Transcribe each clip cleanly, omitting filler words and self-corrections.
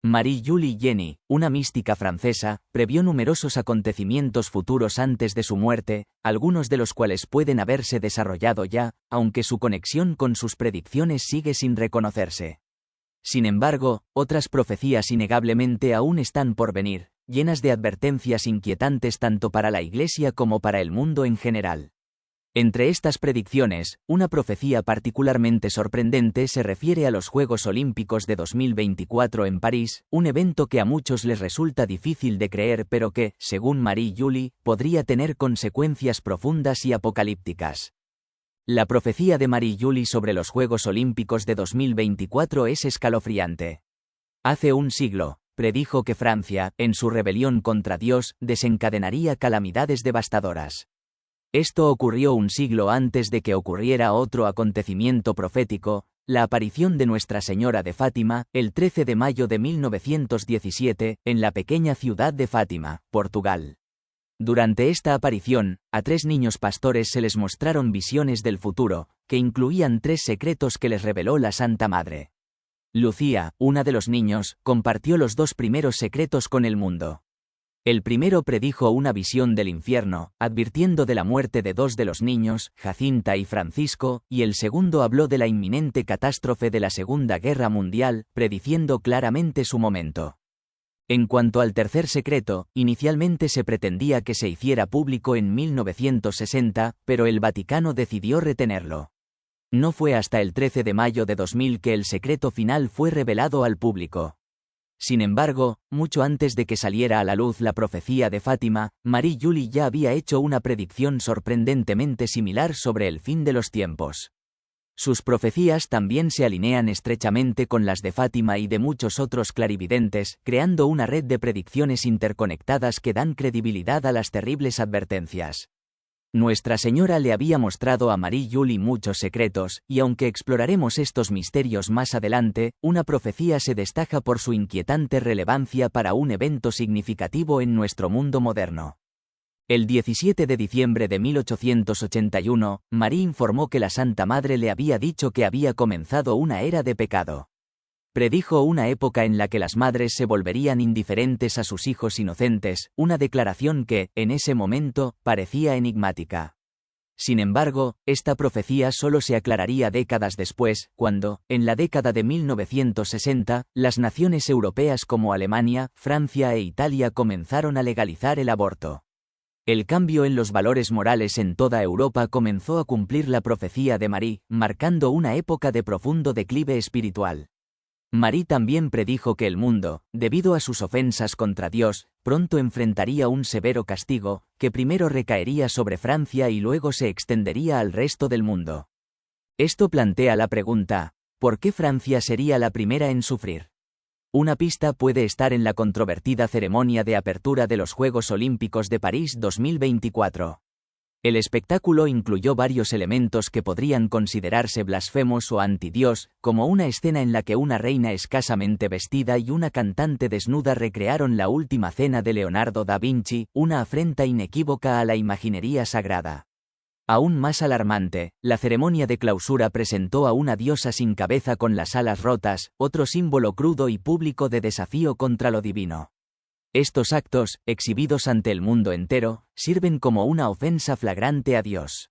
Marie-Julie Jenny, una mística francesa, previó numerosos acontecimientos futuros antes de su muerte, algunos de los cuales pueden haberse desarrollado ya, aunque su conexión con sus predicciones sigue sin reconocerse. Sin embargo, otras profecías innegablemente aún están por venir, llenas de advertencias inquietantes tanto para la Iglesia como para el mundo en general. Entre estas predicciones, una profecía particularmente sorprendente se refiere a los Juegos Olímpicos de 2024 en París, un evento que a muchos les resulta difícil de creer pero que, según Marie-Julie, podría tener consecuencias profundas y apocalípticas. La profecía de Marie-Julie sobre los Juegos Olímpicos de 2024 es escalofriante. Hace un siglo, predijo que Francia, en su rebelión contra Dios, desencadenaría calamidades devastadoras. Esto ocurrió un siglo antes de que ocurriera otro acontecimiento profético, la aparición de Nuestra Señora de Fátima, el 13 de mayo de 1917, en la pequeña ciudad de Fátima, Portugal. Durante esta aparición, a 3 niños pastores se les mostraron visiones del futuro, que incluían 3 secretos que les reveló la Santa Madre. Lucía, una de los niños, compartió los 2 primeros secretos con el mundo. El primero predijo una visión del infierno, advirtiendo de la muerte de 2 de los niños, Jacinta y Francisco, y el segundo habló de la inminente catástrofe de la Segunda Guerra Mundial, prediciendo claramente su momento. En cuanto al tercer secreto, inicialmente se pretendía que se hiciera público en 1960, pero el Vaticano decidió retenerlo. No fue hasta el 13 de mayo de 2000 que el secreto final fue revelado al público. Sin embargo, mucho antes de que saliera a la luz la profecía de Fátima, Marie-Julie ya había hecho una predicción sorprendentemente similar sobre el fin de los tiempos. Sus profecías también se alinean estrechamente con las de Fátima y de muchos otros clarividentes, creando una red de predicciones interconectadas que dan credibilidad a las terribles advertencias. Nuestra Señora le había mostrado a Marie-Julie muchos secretos, y aunque exploraremos estos misterios más adelante, una profecía se destaca por su inquietante relevancia para un evento significativo en nuestro mundo moderno. El 17 de diciembre de 1881, Marie informó que la Santa Madre le había dicho que había comenzado una era de pecado. Predijo una época en la que las madres se volverían indiferentes a sus hijos inocentes, una declaración que, en ese momento, parecía enigmática. Sin embargo, esta profecía solo se aclararía décadas después, cuando, en la década de 1960, las naciones europeas como Alemania, Francia e Italia comenzaron a legalizar el aborto. El cambio en los valores morales en toda Europa comenzó a cumplir la profecía de Marie, marcando una época de profundo declive espiritual. Marie también predijo que el mundo, debido a sus ofensas contra Dios, pronto enfrentaría un severo castigo, que primero recaería sobre Francia y luego se extendería al resto del mundo. Esto plantea la pregunta, ¿por qué Francia sería la primera en sufrir? Una pista puede estar en la controvertida ceremonia de apertura de los Juegos Olímpicos de París 2024. El espectáculo incluyó varios elementos que podrían considerarse blasfemos o antidios, como una escena en la que una reina escasamente vestida y una cantante desnuda recrearon la Última Cena de Leonardo da Vinci, una afrenta inequívoca a la imaginería sagrada. Aún más alarmante, la ceremonia de clausura presentó a una diosa sin cabeza con las alas rotas, otro símbolo crudo y público de desafío contra lo divino. Estos actos, exhibidos ante el mundo entero, sirven como una ofensa flagrante a Dios.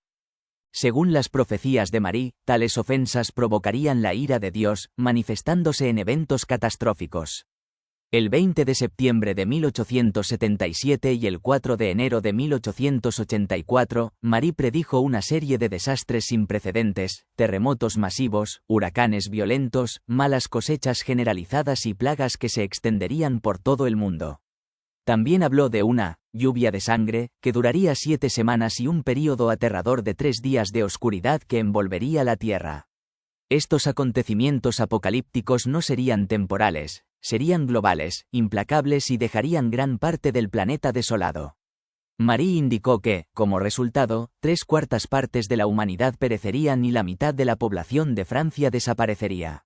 Según las profecías de Marie, tales ofensas provocarían la ira de Dios, manifestándose en eventos catastróficos. El 20 de septiembre de 1877 y el 4 de enero de 1884, Marie predijo una serie de desastres sin precedentes, terremotos masivos, huracanes violentos, malas cosechas generalizadas y plagas que se extenderían por todo el mundo. También habló de una lluvia de sangre, que duraría 7 semanas y un período aterrador de 3 días de oscuridad que envolvería la tierra. Estos acontecimientos apocalípticos no serían temporales, serían globales, implacables y dejarían gran parte del planeta desolado. Marie indicó que, como resultado, 3/4 partes de la humanidad perecerían y la mitad de la población de Francia desaparecería.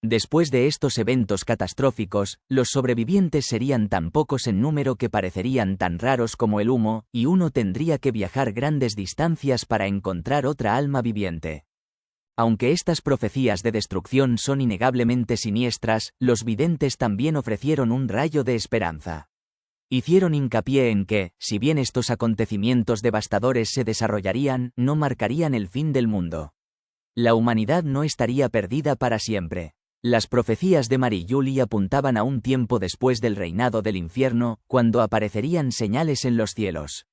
Después de estos eventos catastróficos, los sobrevivientes serían tan pocos en número que parecerían tan raros como el humo, y uno tendría que viajar grandes distancias para encontrar otra alma viviente. Aunque estas profecías de destrucción son innegablemente siniestras, los videntes también ofrecieron un rayo de esperanza. Hicieron hincapié en que, si bien estos acontecimientos devastadores se desarrollarían, no marcarían el fin del mundo. La humanidad no estaría perdida para siempre. Las profecías de Marie Julie apuntaban a un tiempo después del reinado del infierno, cuando aparecerían señales en los cielos.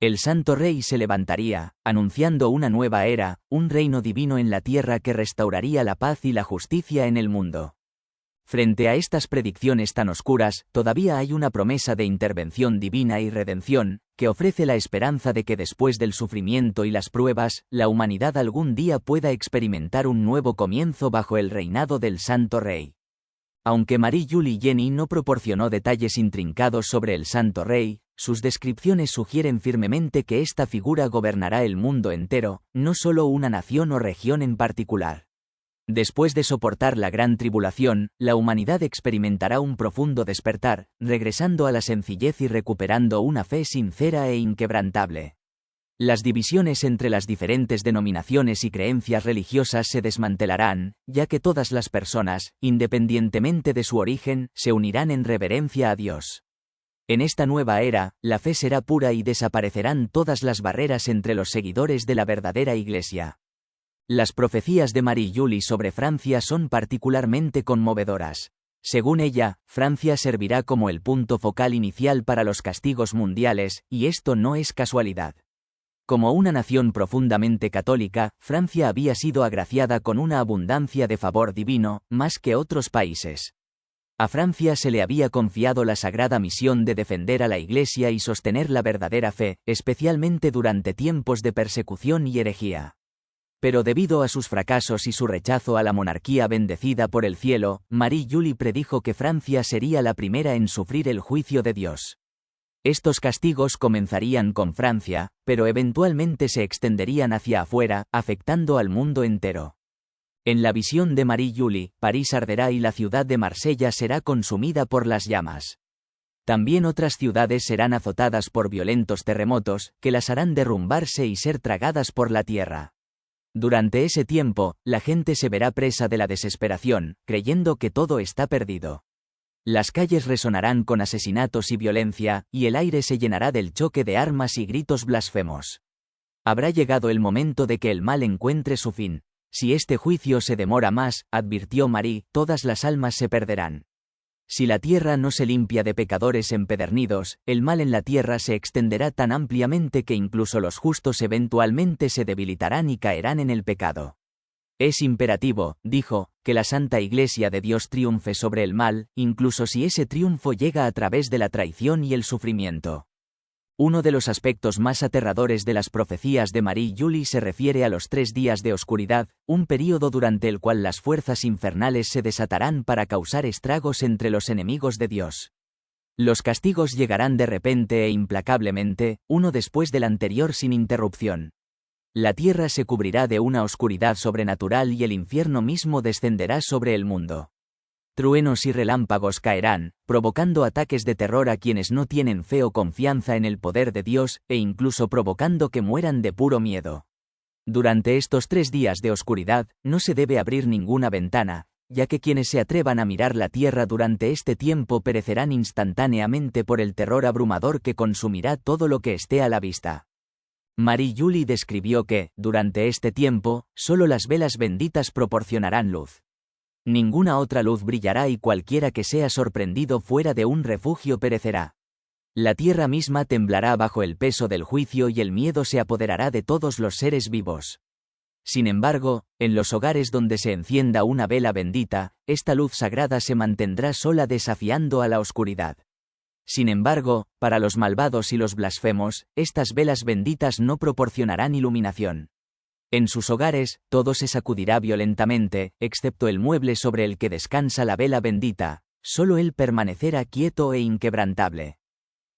El Santo Rey se levantaría, anunciando una nueva era, un reino divino en la tierra que restauraría la paz y la justicia en el mundo. Frente a estas predicciones tan oscuras, todavía hay una promesa de intervención divina y redención, que ofrece la esperanza de que después del sufrimiento y las pruebas, la humanidad algún día pueda experimentar un nuevo comienzo bajo el reinado del Santo Rey. Aunque Marie Julie Janis no proporcionó detalles intrincados sobre el Santo Rey, sus descripciones sugieren firmemente que esta figura gobernará el mundo entero, no solo una nación o región en particular. Después de soportar la gran tribulación, la humanidad experimentará un profundo despertar, regresando a la sencillez y recuperando una fe sincera e inquebrantable. Las divisiones entre las diferentes denominaciones y creencias religiosas se desmantelarán, ya que todas las personas, independientemente de su origen, se unirán en reverencia a Dios. En esta nueva era, la fe será pura y desaparecerán todas las barreras entre los seguidores de la verdadera Iglesia. Las profecías de Marie Julie sobre Francia son particularmente conmovedoras. Según ella, Francia servirá como el punto focal inicial para los castigos mundiales, y esto no es casualidad. Como una nación profundamente católica, Francia había sido agraciada con una abundancia de favor divino, más que otros países. A Francia se le había confiado la sagrada misión de defender a la Iglesia y sostener la verdadera fe, especialmente durante tiempos de persecución y herejía. Pero debido a sus fracasos y su rechazo a la monarquía bendecida por el cielo, Marie Julie predijo que Francia sería la primera en sufrir el juicio de Dios. Estos castigos comenzarían con Francia, pero eventualmente se extenderían hacia afuera, afectando al mundo entero. En la visión de Marie Julie, París arderá y la ciudad de Marsella será consumida por las llamas. También otras ciudades serán azotadas por violentos terremotos, que las harán derrumbarse y ser tragadas por la tierra. Durante ese tiempo, la gente se verá presa de la desesperación, creyendo que todo está perdido. Las calles resonarán con asesinatos y violencia, y el aire se llenará del choque de armas y gritos blasfemos. Habrá llegado el momento de que el mal encuentre su fin. Si este juicio se demora más, advirtió Marie, todas las almas se perderán. Si la tierra no se limpia de pecadores empedernidos, el mal en la tierra se extenderá tan ampliamente que incluso los justos eventualmente se debilitarán y caerán en el pecado. Es imperativo, dijo, que la Santa Iglesia de Dios triunfe sobre el mal, incluso si ese triunfo llega a través de la traición y el sufrimiento. Uno de los aspectos más aterradores de las profecías de Marie Julie se refiere a los 3 días de oscuridad, un período durante el cual las fuerzas infernales se desatarán para causar estragos entre los enemigos de Dios. Los castigos llegarán de repente e implacablemente, uno después del anterior sin interrupción. La tierra se cubrirá de una oscuridad sobrenatural y el infierno mismo descenderá sobre el mundo. Truenos y relámpagos caerán, provocando ataques de terror a quienes no tienen fe o confianza en el poder de Dios, e incluso provocando que mueran de puro miedo. Durante estos 3 días de oscuridad, no se debe abrir ninguna ventana, ya que quienes se atrevan a mirar la tierra durante este tiempo perecerán instantáneamente por el terror abrumador que consumirá todo lo que esté a la vista. Marie Julie describió que, durante este tiempo, solo las velas benditas proporcionarán luz. Ninguna otra luz brillará y cualquiera que sea sorprendido fuera de un refugio perecerá. La tierra misma temblará bajo el peso del juicio y el miedo se apoderará de todos los seres vivos. Sin embargo, en los hogares donde se encienda una vela bendita, esta luz sagrada se mantendrá sola desafiando a la oscuridad. Sin embargo, para los malvados y los blasfemos, estas velas benditas no proporcionarán iluminación. En sus hogares, todo se sacudirá violentamente, excepto el mueble sobre el que descansa la vela bendita, solo él permanecerá quieto e inquebrantable.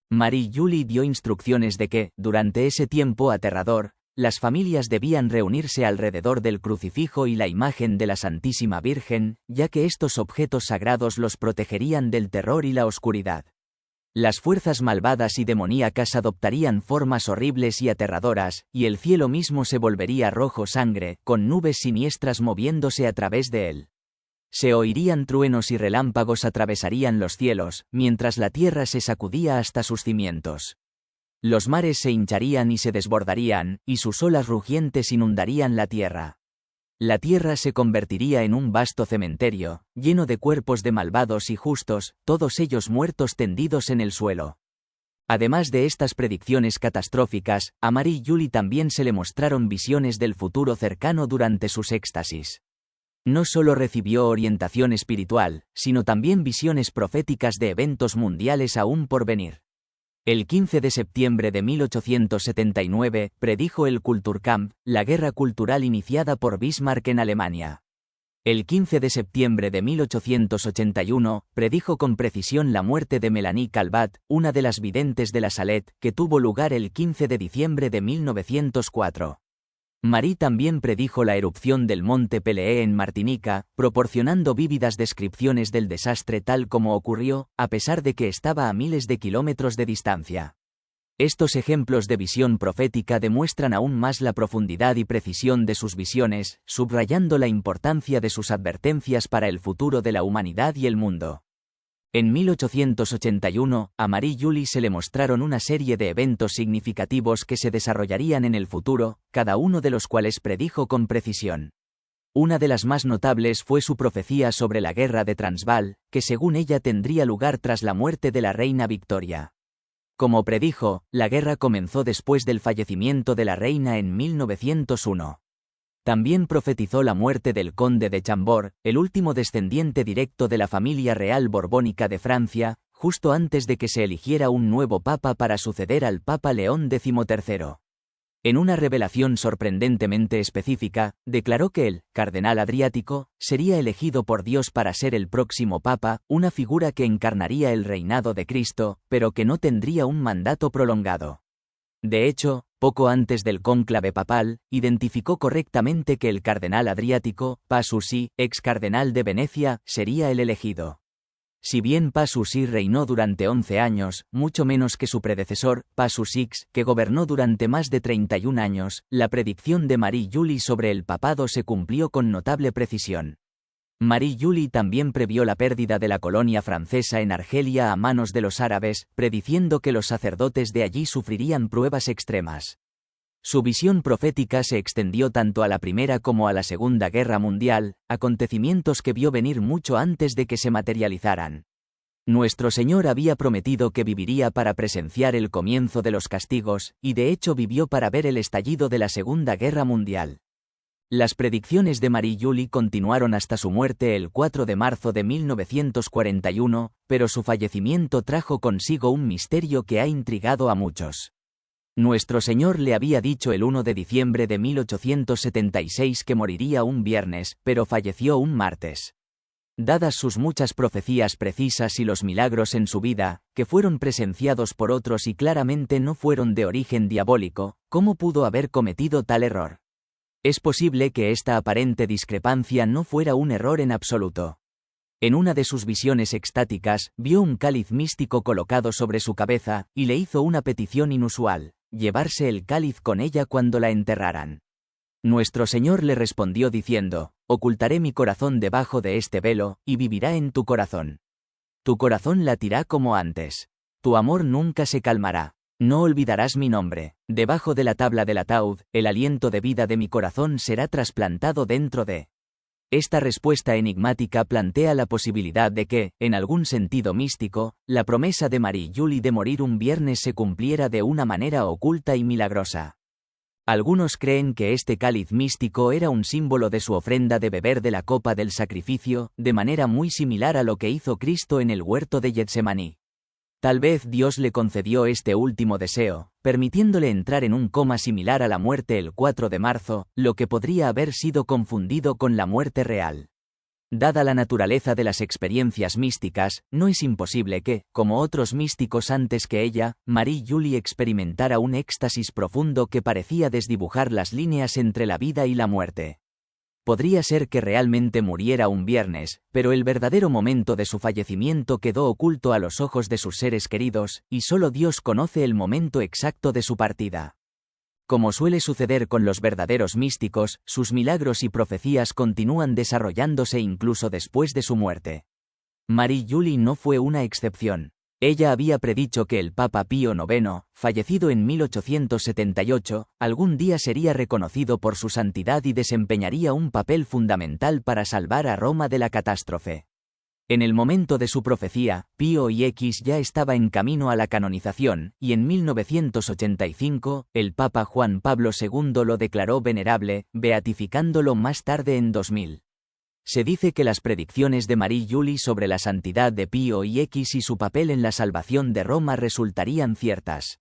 Marie Julie dio instrucciones de que, durante ese tiempo aterrador, las familias debían reunirse alrededor del crucifijo y la imagen de la Santísima Virgen, ya que estos objetos sagrados los protegerían del terror y la oscuridad. Las fuerzas malvadas y demoníacas adoptarían formas horribles y aterradoras, y el cielo mismo se volvería rojo sangre, con nubes siniestras moviéndose a través de él. Se oirían truenos y relámpagos atravesarían los cielos, mientras la tierra se sacudía hasta sus cimientos. Los mares se hincharían y se desbordarían, y sus olas rugientes inundarían la tierra. La tierra se convertiría en un vasto cementerio, lleno de cuerpos de malvados y justos, todos ellos muertos tendidos en el suelo. Además de estas predicciones catastróficas, a Marie Julie también se le mostraron visiones del futuro cercano durante sus éxtasis. No solo recibió orientación espiritual, sino también visiones proféticas de eventos mundiales aún por venir. El 15 de septiembre de 1879, predijo el Kulturkampf, la guerra cultural iniciada por Bismarck en Alemania. El 15 de septiembre de 1881, predijo con precisión la muerte de Melanie Calvat, una de las videntes de la Salette, que tuvo lugar el 15 de diciembre de 1904. Marie también predijo la erupción del monte Pelée en Martinica, proporcionando vívidas descripciones del desastre tal como ocurrió, a pesar de que estaba a miles de kilómetros de distancia. Estos ejemplos de visión profética demuestran aún más la profundidad y precisión de sus visiones, subrayando la importancia de sus advertencias para el futuro de la humanidad y el mundo. En 1881, a Marie Julie se le mostraron una serie de eventos significativos que se desarrollarían en el futuro, cada uno de los cuales predijo con precisión. Una de las más notables fue su profecía sobre la guerra de Transvaal, que según ella tendría lugar tras la muerte de la reina Victoria. Como predijo, la guerra comenzó después del fallecimiento de la reina en 1901. También profetizó la muerte del conde de Chambord, el último descendiente directo de la familia real borbónica de Francia, justo antes de que se eligiera un nuevo papa para suceder al Papa León XIII. En una revelación sorprendentemente específica, declaró que el cardenal Adriático sería elegido por Dios para ser el próximo papa, una figura que encarnaría el reinado de Cristo, pero que no tendría un mandato prolongado. De hecho, poco antes del cónclave papal, identificó correctamente que el cardenal Adriático, Pasusi, ex cardenal de Venecia, sería el elegido. Si bien Pasusi reinó durante 11 años, mucho menos que su predecesor, Pasusix, que gobernó durante más de 31 años, la predicción de Marie Julie sobre el papado se cumplió con notable precisión. Marie Julie también previó la pérdida de la colonia francesa en Argelia a manos de los árabes, prediciendo que los sacerdotes de allí sufrirían pruebas extremas. Su visión profética se extendió tanto a la Primera como a la Segunda Guerra Mundial, acontecimientos que vio venir mucho antes de que se materializaran. Nuestro Señor había prometido que viviría para presenciar el comienzo de los castigos, y de hecho vivió para ver el estallido de la Segunda Guerra Mundial. Las predicciones de Marie Julie continuaron hasta su muerte el 4 de marzo de 1941, pero su fallecimiento trajo consigo un misterio que ha intrigado a muchos. Nuestro Señor le había dicho el 1 de diciembre de 1876 que moriría un viernes, pero falleció un martes. Dadas sus muchas profecías precisas y los milagros en su vida, que fueron presenciados por otros y claramente no fueron de origen diabólico, ¿cómo pudo haber cometido tal error? Es posible que esta aparente discrepancia no fuera un error en absoluto. En una de sus visiones extáticas, vio un cáliz místico colocado sobre su cabeza, y le hizo una petición inusual: llevarse el cáliz con ella cuando la enterraran. Nuestro Señor le respondió diciendo: ocultaré mi corazón debajo de este velo, y vivirá en tu corazón. Tu corazón latirá como antes. Tu amor nunca se calmará. No olvidarás mi nombre. Debajo de la tabla del ataúd, el aliento de vida de mi corazón será trasplantado dentro de. Esta respuesta enigmática plantea la posibilidad de que, en algún sentido místico, la promesa de Marie Julie de morir un viernes se cumpliera de una manera oculta y milagrosa. Algunos creen que este cáliz místico era un símbolo de su ofrenda de beber de la copa del sacrificio, de manera muy similar a lo que hizo Cristo en el huerto de Getsemaní. Tal vez Dios le concedió este último deseo, permitiéndole entrar en un coma similar a la muerte el 4 de marzo, lo que podría haber sido confundido con la muerte real. Dada la naturaleza de las experiencias místicas, no es imposible que, como otros místicos antes que ella, Marie Julie experimentara un éxtasis profundo que parecía desdibujar las líneas entre la vida y la muerte. Podría ser que realmente muriera un viernes, pero el verdadero momento de su fallecimiento quedó oculto a los ojos de sus seres queridos, y solo Dios conoce el momento exacto de su partida. Como suele suceder con los verdaderos místicos, sus milagros y profecías continúan desarrollándose incluso después de su muerte. Marie Julie no fue una excepción. Ella había predicho que el Papa Pío IX, fallecido en 1878, algún día sería reconocido por su santidad y desempeñaría un papel fundamental para salvar a Roma de la catástrofe. En el momento de su profecía, Pío X ya estaba en camino a la canonización, y en 1985, el Papa Juan Pablo II lo declaró venerable, beatificándolo más tarde en 2000. Se dice que las predicciones de Marie Julie sobre la santidad de Pío X y su papel en la salvación de Roma resultarían ciertas.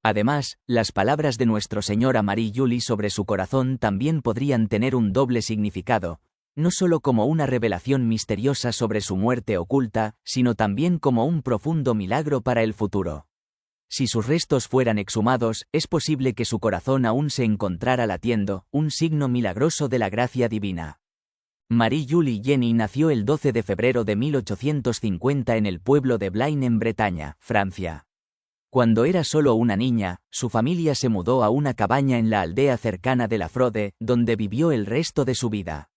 Además, las palabras de Nuestro Señor a Marie Julie sobre su corazón también podrían tener un doble significado, no solo como una revelación misteriosa sobre su muerte oculta, sino también como un profundo milagro para el futuro. Si sus restos fueran exhumados, es posible que su corazón aún se encontrara latiendo, un signo milagroso de la gracia divina. Marie Julie Jenny nació el 12 de febrero de 1850 en el pueblo de Blain en Bretaña, Francia. Cuando era solo una niña, su familia se mudó a una cabaña en la aldea cercana de La Frode, donde vivió el resto de su vida.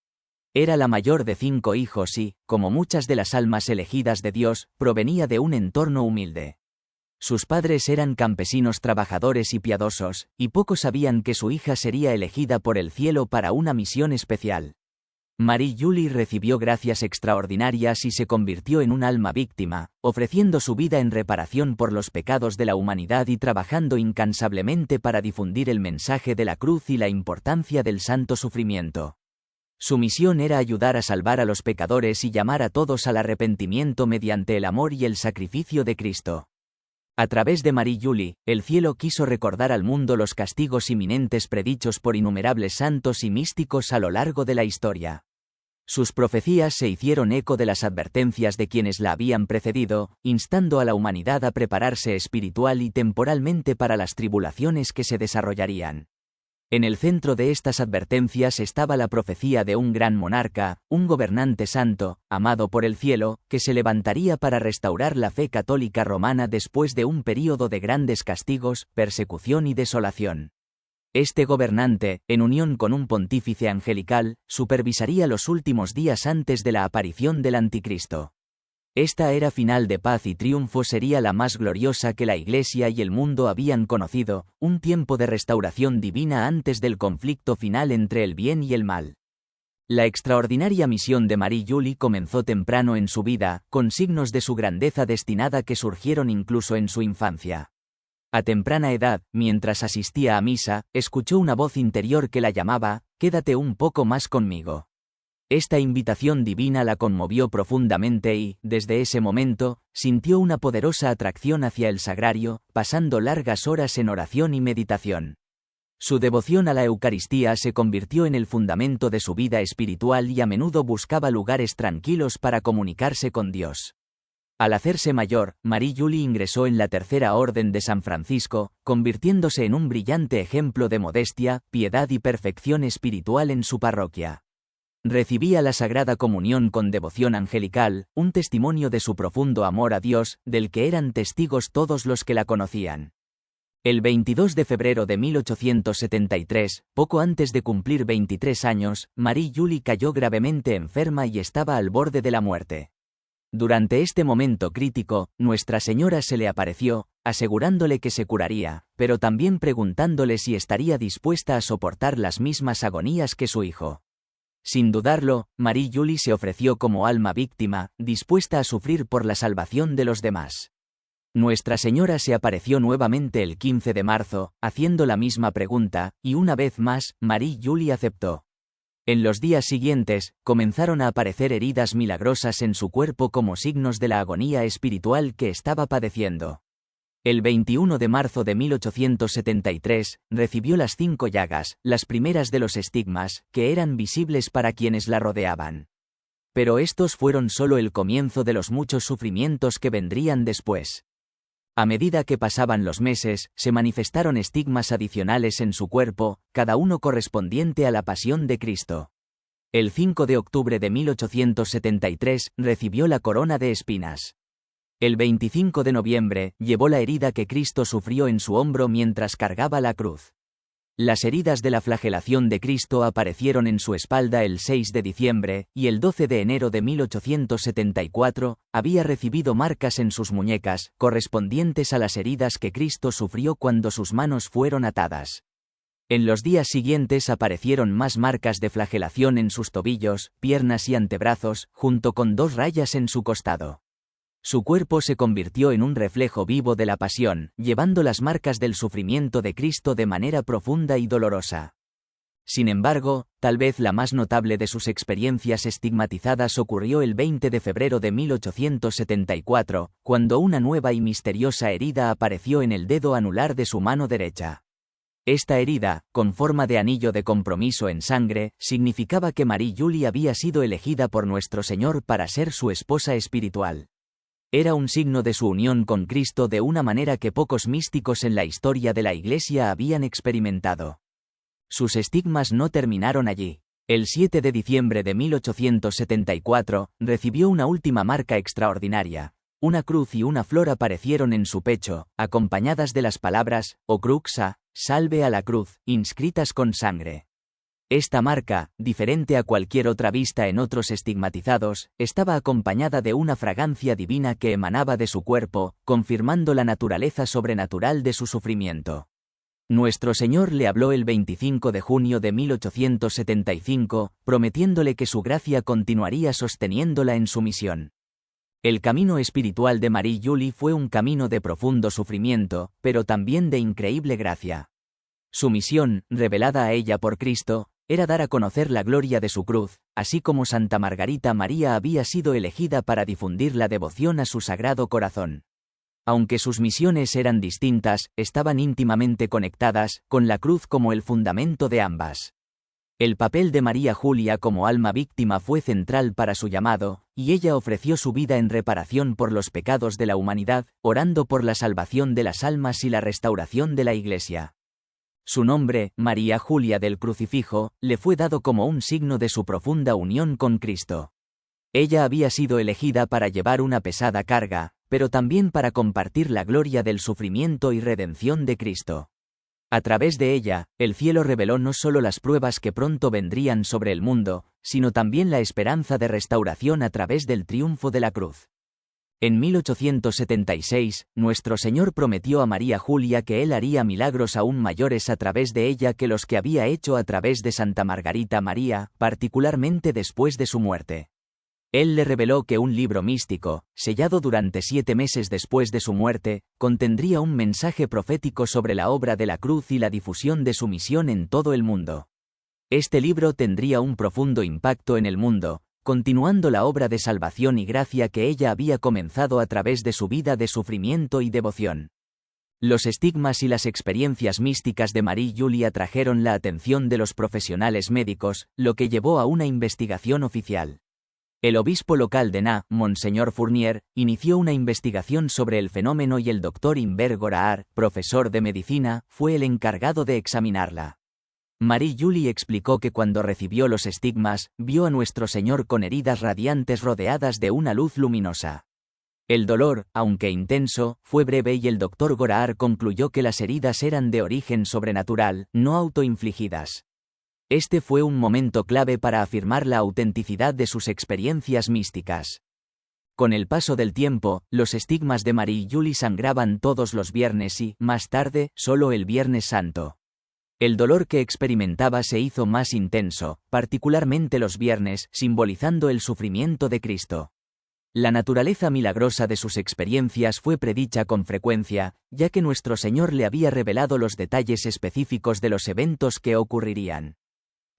Era la mayor de 5 hijos y, como muchas de las almas elegidas de Dios, provenía de un entorno humilde. Sus padres eran campesinos trabajadores y piadosos, y pocos sabían que su hija sería elegida por el cielo para una misión especial. Marie Julie recibió gracias extraordinarias y se convirtió en un alma víctima, ofreciendo su vida en reparación por los pecados de la humanidad y trabajando incansablemente para difundir el mensaje de la cruz y la importancia del santo sufrimiento. Su misión era ayudar a salvar a los pecadores y llamar a todos al arrepentimiento mediante el amor y el sacrificio de Cristo. A través de Marie Julie, el cielo quiso recordar al mundo los castigos inminentes predichos por innumerables santos y místicos a lo largo de la historia. Sus profecías se hicieron eco de las advertencias de quienes la habían precedido, instando a la humanidad a prepararse espiritual y temporalmente para las tribulaciones que se desarrollarían. En el centro de estas advertencias estaba la profecía de un gran monarca, un gobernante santo, amado por el cielo, que se levantaría para restaurar la fe católica romana después de un período de grandes castigos, persecución y desolación. Este gobernante, en unión con un pontífice angelical, supervisaría los últimos días antes de la aparición del Anticristo. Esta era final de paz y triunfo sería la más gloriosa que la Iglesia y el mundo habían conocido, un tiempo de restauración divina antes del conflicto final entre el bien y el mal. La extraordinaria misión de Marie Julie comenzó temprano en su vida, con signos de su grandeza destinada que surgieron incluso en su infancia. A temprana edad, mientras asistía a misa, escuchó una voz interior que la llamaba, «Quédate un poco más conmigo». Esta invitación divina la conmovió profundamente y, desde ese momento, sintió una poderosa atracción hacia el sagrario, pasando largas horas en oración y meditación. Su devoción a la Eucaristía se convirtió en el fundamento de su vida espiritual y a menudo buscaba lugares tranquilos para comunicarse con Dios. Al hacerse mayor, Marie Julie ingresó en la Tercera Orden de San Francisco, convirtiéndose en un brillante ejemplo de modestia, piedad y perfección espiritual en su parroquia. Recibía la Sagrada Comunión con devoción angelical, un testimonio de su profundo amor a Dios, del que eran testigos todos los que la conocían. El 22 de febrero de 1873, poco antes de cumplir 23 años, Marie Julie cayó gravemente enferma y estaba al borde de la muerte. Durante este momento crítico, Nuestra Señora se le apareció, asegurándole que se curaría, pero también preguntándole si estaría dispuesta a soportar las mismas agonías que su hijo. Sin dudarlo, Marie Julie se ofreció como alma víctima, dispuesta a sufrir por la salvación de los demás. Nuestra Señora se apareció nuevamente el 15 de marzo, haciendo la misma pregunta, y una vez más, Marie Julie aceptó. En los días siguientes, comenzaron a aparecer heridas milagrosas en su cuerpo como signos de la agonía espiritual que estaba padeciendo. El 21 de marzo de 1873, recibió las 5 llagas, las primeras de los estigmas, que eran visibles para quienes la rodeaban. Pero estos fueron solo el comienzo de los muchos sufrimientos que vendrían después. A medida que pasaban los meses, se manifestaron estigmas adicionales en su cuerpo, cada uno correspondiente a la pasión de Cristo. El 5 de octubre de 1873 recibió la corona de espinas. El 25 de noviembre llevó la herida que Cristo sufrió en su hombro mientras cargaba la cruz. Las heridas de la flagelación de Cristo aparecieron en su espalda el 6 de diciembre, y el 12 de enero de 1874, había recibido marcas en sus muñecas, correspondientes a las heridas que Cristo sufrió cuando sus manos fueron atadas. En los días siguientes aparecieron más marcas de flagelación en sus tobillos, piernas y antebrazos, junto con 2 rayas en su costado. Su cuerpo se convirtió en un reflejo vivo de la pasión, llevando las marcas del sufrimiento de Cristo de manera profunda y dolorosa. Sin embargo, tal vez la más notable de sus experiencias estigmatizadas ocurrió el 20 de febrero de 1874, cuando una nueva y misteriosa herida apareció en el dedo anular de su mano derecha. Esta herida, con forma de anillo de compromiso en sangre, significaba que Marie Julie había sido elegida por nuestro Señor para ser su esposa espiritual. Era un signo de su unión con Cristo de una manera que pocos místicos en la historia de la Iglesia habían experimentado. Sus estigmas no terminaron allí. El 7 de diciembre de 1874, recibió una última marca extraordinaria. Una cruz y una flor aparecieron en su pecho, acompañadas de las palabras, O Cruxa, salve a la cruz, inscritas con sangre. Esta marca, diferente a cualquier otra vista en otros estigmatizados, estaba acompañada de una fragancia divina que emanaba de su cuerpo, confirmando la naturaleza sobrenatural de su sufrimiento. Nuestro Señor le habló el 25 de junio de 1875, prometiéndole que su gracia continuaría sosteniéndola en su misión. El camino espiritual de Marie Julie fue un camino de profundo sufrimiento, pero también de increíble gracia. Su misión, revelada a ella por Cristo, era dar a conocer la gloria de su cruz, así como Santa Margarita María había sido elegida para difundir la devoción a su Sagrado Corazón. Aunque sus misiones eran distintas, estaban íntimamente conectadas, con la cruz como el fundamento de ambas. El papel de María Julia como alma víctima fue central para su llamado, y ella ofreció su vida en reparación por los pecados de la humanidad, orando por la salvación de las almas y la restauración de la Iglesia. Su nombre, María Julia del Crucifijo, le fue dado como un signo de su profunda unión con Cristo. Ella había sido elegida para llevar una pesada carga, pero también para compartir la gloria del sufrimiento y redención de Cristo. A través de ella, el cielo reveló no solo las pruebas que pronto vendrían sobre el mundo, sino también la esperanza de restauración a través del triunfo de la cruz. En 1876, nuestro Señor prometió a María Julia que Él haría milagros aún mayores a través de ella que los que había hecho a través de Santa Margarita María, particularmente después de su muerte. Él le reveló que un libro místico, sellado durante 7 meses después de su muerte, contendría un mensaje profético sobre la obra de la cruz y la difusión de su misión en todo el mundo. Este libro tendría un profundo impacto en el mundo, continuando la obra de salvación y gracia que ella había comenzado a través de su vida de sufrimiento y devoción. Los estigmas y las experiencias místicas de Marie Julie atrajeron la atención de los profesionales médicos, lo que llevó a una investigación oficial. El obispo local de Na, Monseñor Fournier, inició una investigación sobre el fenómeno y el doctor Imbert Goraar, profesor de medicina, fue el encargado de examinarla. Marie Julie explicó que cuando recibió los estigmas, vio a nuestro Señor con heridas radiantes rodeadas de una luz luminosa. El dolor, aunque intenso, fue breve y el doctor Goraar concluyó que las heridas eran de origen sobrenatural, no autoinfligidas. Este fue un momento clave para afirmar la autenticidad de sus experiencias místicas. Con el paso del tiempo, los estigmas de Marie Julie sangraban todos los viernes y, más tarde, solo el Viernes Santo. El dolor que experimentaba se hizo más intenso, particularmente los viernes, simbolizando el sufrimiento de Cristo. La naturaleza milagrosa de sus experiencias fue predicha con frecuencia, ya que nuestro Señor le había revelado los detalles específicos de los eventos que ocurrirían.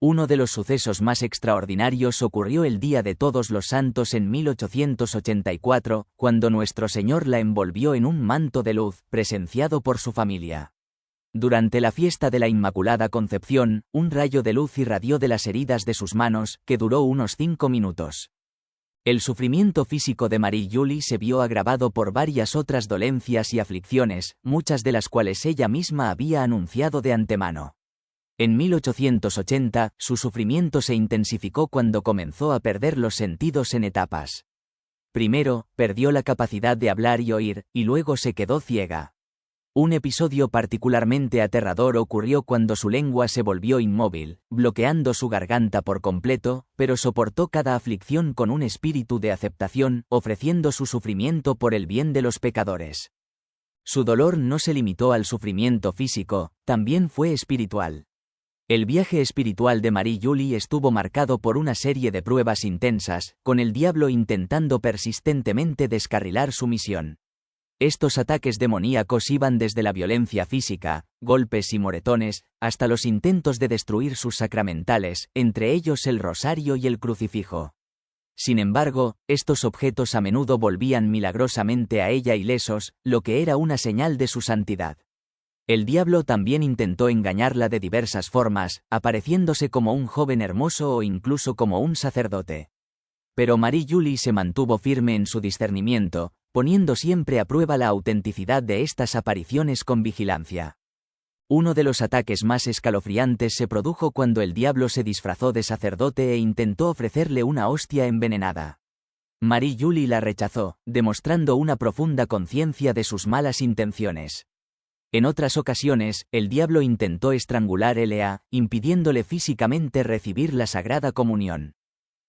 Uno de los sucesos más extraordinarios ocurrió el Día de Todos los Santos en 1884, cuando nuestro Señor la envolvió en un manto de luz, presenciado por su familia. Durante la fiesta de la Inmaculada Concepción, un rayo de luz irradió de las heridas de sus manos, que duró unos 5 minutos. El sufrimiento físico de Marie Julie se vio agravado por varias otras dolencias y aflicciones, muchas de las cuales ella misma había anunciado de antemano. En 1880, su sufrimiento se intensificó cuando comenzó a perder los sentidos en etapas. Primero, perdió la capacidad de hablar y oír, y luego se quedó ciega. Un episodio particularmente aterrador ocurrió cuando su lengua se volvió inmóvil, bloqueando su garganta por completo, pero soportó cada aflicción con un espíritu de aceptación, ofreciendo su sufrimiento por el bien de los pecadores. Su dolor no se limitó al sufrimiento físico, también fue espiritual. El viaje espiritual de Marie Julie estuvo marcado por una serie de pruebas intensas, con el diablo intentando persistentemente descarrilar su misión. Estos ataques demoníacos iban desde la violencia física, golpes y moretones, hasta los intentos de destruir sus sacramentales, entre ellos el rosario y el crucifijo. Sin embargo, estos objetos a menudo volvían milagrosamente a ella ilesos, lo que era una señal de su santidad. El diablo también intentó engañarla de diversas formas, apareciéndose como un joven hermoso o incluso como un sacerdote. Pero Marie Julie se mantuvo firme en su discernimiento, poniendo siempre a prueba la autenticidad de estas apariciones con vigilancia. Uno de los ataques más escalofriantes se produjo cuando el diablo se disfrazó de sacerdote e intentó ofrecerle una hostia envenenada. Marie Julie la rechazó, demostrando una profunda conciencia de sus malas intenciones. En otras ocasiones, el diablo intentó estrangular a L.A., impidiéndole físicamente recibir la Sagrada Comunión.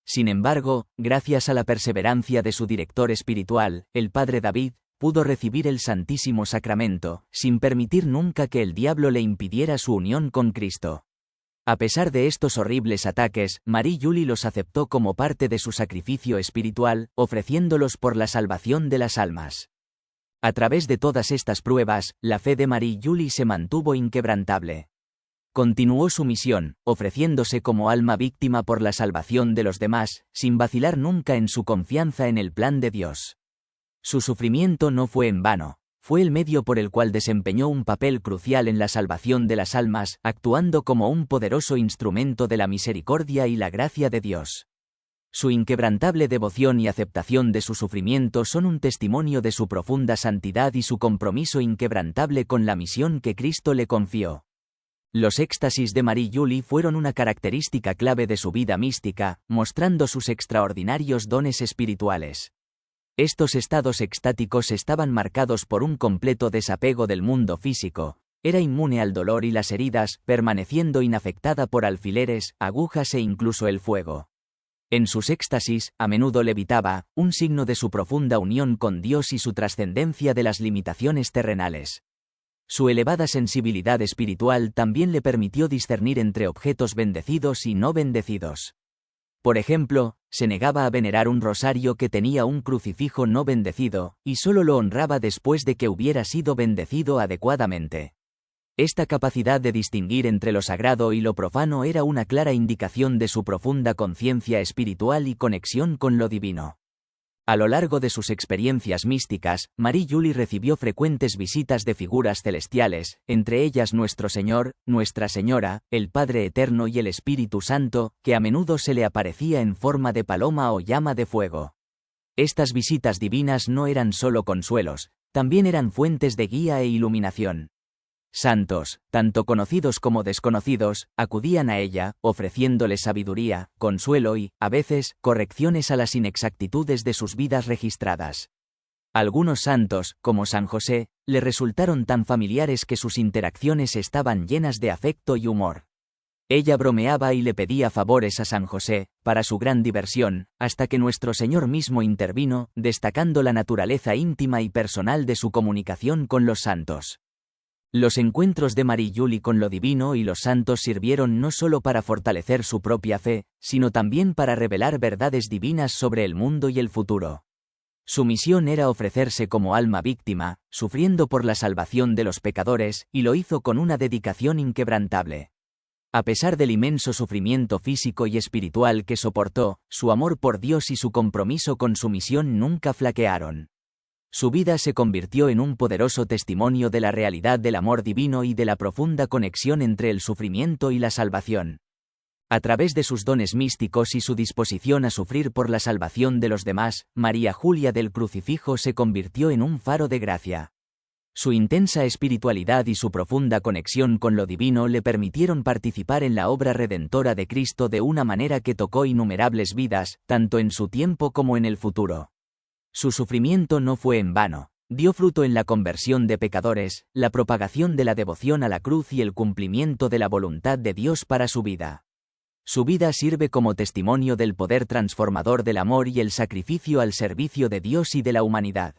Sin embargo, gracias a la perseverancia de su director espiritual, el Padre David, pudo recibir el Santísimo Sacramento, sin permitir nunca que el diablo le impidiera su unión con Cristo. A pesar de estos horribles ataques, Marie Julie los aceptó como parte de su sacrificio espiritual, ofreciéndolos por la salvación de las almas. A través de todas estas pruebas, la fe de Marie Julie se mantuvo inquebrantable. Continuó su misión, ofreciéndose como alma víctima por la salvación de los demás, sin vacilar nunca en su confianza en el plan de Dios. Su sufrimiento no fue en vano, fue el medio por el cual desempeñó un papel crucial en la salvación de las almas, actuando como un poderoso instrumento de la misericordia y la gracia de Dios. Su inquebrantable devoción y aceptación de su sufrimiento son un testimonio de su profunda santidad y su compromiso inquebrantable con la misión que Cristo le confió. Los éxtasis de Marie Julie fueron una característica clave de su vida mística, mostrando sus extraordinarios dones espirituales. Estos estados extáticos estaban marcados por un completo desapego del mundo físico. Era inmune al dolor y las heridas, permaneciendo inafectada por alfileres, agujas e incluso el fuego. En sus éxtasis, a menudo levitaba, un signo de su profunda unión con Dios y su trascendencia de las limitaciones terrenales. Su elevada sensibilidad espiritual también le permitió discernir entre objetos bendecidos y no bendecidos. Por ejemplo, se negaba a venerar un rosario que tenía un crucifijo no bendecido, y solo lo honraba después de que hubiera sido bendecido adecuadamente. Esta capacidad de distinguir entre lo sagrado y lo profano era una clara indicación de su profunda conciencia espiritual y conexión con lo divino. A lo largo de sus experiencias místicas, Marie Julie recibió frecuentes visitas de figuras celestiales, entre ellas Nuestro Señor, Nuestra Señora, el Padre Eterno y el Espíritu Santo, que a menudo se le aparecía en forma de paloma o llama de fuego. Estas visitas divinas no eran solo consuelos, también eran fuentes de guía e iluminación. Santos, tanto conocidos como desconocidos, acudían a ella, ofreciéndole sabiduría, consuelo y, a veces, correcciones a las inexactitudes de sus vidas registradas. Algunos santos, como San José, le resultaron tan familiares que sus interacciones estaban llenas de afecto y humor. Ella bromeaba y le pedía favores a San José, para su gran diversión, hasta que nuestro Señor mismo intervino, destacando la naturaleza íntima y personal de su comunicación con los santos. Los encuentros de Marie Julie con lo divino y los santos sirvieron no solo para fortalecer su propia fe, sino también para revelar verdades divinas sobre el mundo y el futuro. Su misión era ofrecerse como alma víctima, sufriendo por la salvación de los pecadores, y lo hizo con una dedicación inquebrantable. A pesar del inmenso sufrimiento físico y espiritual que soportó, su amor por Dios y su compromiso con su misión nunca flaquearon. Su vida se convirtió en un poderoso testimonio de la realidad del amor divino y de la profunda conexión entre el sufrimiento y la salvación. A través de sus dones místicos y su disposición a sufrir por la salvación de los demás, María Julia del Crucifijo se convirtió en un faro de gracia. Su intensa espiritualidad y su profunda conexión con lo divino le permitieron participar en la obra redentora de Cristo de una manera que tocó innumerables vidas, tanto en su tiempo como en el futuro. Su sufrimiento no fue en vano. Dio fruto en la conversión de pecadores, la propagación de la devoción a la cruz y el cumplimiento de la voluntad de Dios para su vida. Su vida sirve como testimonio del poder transformador del amor y el sacrificio al servicio de Dios y de la humanidad.